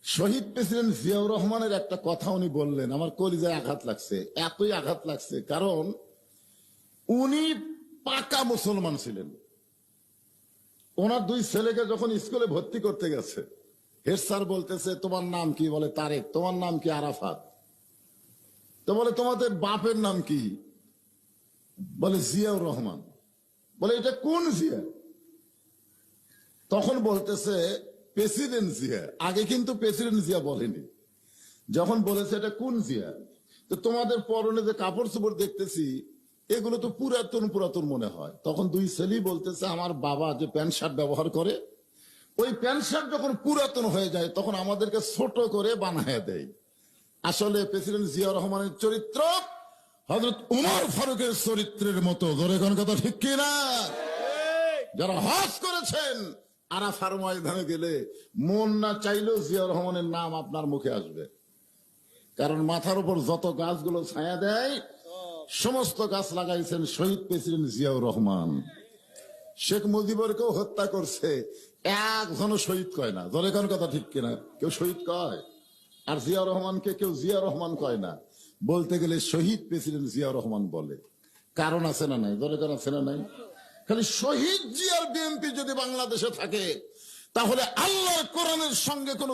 শহীদ president Ziaur রহমানের একটা কথা উনি বললেন, আমার কলিজায় আঘাত লাগছে, এতই আঘাত লাগছে কারণ উনি পাকা মুসলমান ছিলেন। ওনার দুই ছেলেকে যখন স্কুলে ভর্তি করতে গেছে, হেড স্যার বলতেছে তোমার নাম কি? বলে তারেক। তোমার নাম কি? আরাফাত। তো বলে তোমাদের বাপের নাম কি? বলে জিয়াউর রহমান। বলে এটা কোন জিয়া? তখন বলতেছে প্রেসিডেন্ট জিয়া। আগে কিন্তু প্রেসিডেন্ট জিয়া বলেনি। যখন বলেছে এটা কোন জিয়া, তো তোমাদের পরনে যে কাপড় চোপড় দেখতেছি এগুলো তো পুরাতন পুরাতন মনে হয়। তখন দুই ছেলে বলতেছে আমার বাবা যে প্যান্ট শার্ট ব্যবহার করে, ওই প্যান্ট শার্ট যখন পুরাতন হয়ে যায় তখন আমাদেরকে ছোট করে বানায় দেয়। আসলে প্রেসিডেন্ট জিয়া রহমানের চরিত্র হযরত উমর ফারুকের চরিত্রের মতো। ধরে কোন কথা ঠিক কিনা? যারা হজ করেছেন আরাফার ময়দানে গেলে মন না চাইলেও জিয়া রহমানের নাম আপনার মুখে আসবে, কারণ মাথার উপর যত গাছগুলো ছায়া দেয় সমস্ত গাছ লাগাইছেন শহীদ প্রেসিডেন্ট জিয়াউর রহমান। শেখ মুজিবুরকেও হত্যা করছে, একজনও শহীদ কয় না। ধরে কোন কথা ঠিক কিনা? কেউ শহীদ কয়, আর জিয়া রহমানকে কেউ জিয়া রহমান কয় না। বলতে গেলে শহীদ প্রেসিডেন্ট জিয়া রহমান বলে। কারণ আছে না নাই? ধরে কোন আছে না নাই? খালি শহীদ জিয়ার বিএনপি যদি বাংলাদেশে থাকে তাহলে আল্লাহর কোরআনের সঙ্গে কোন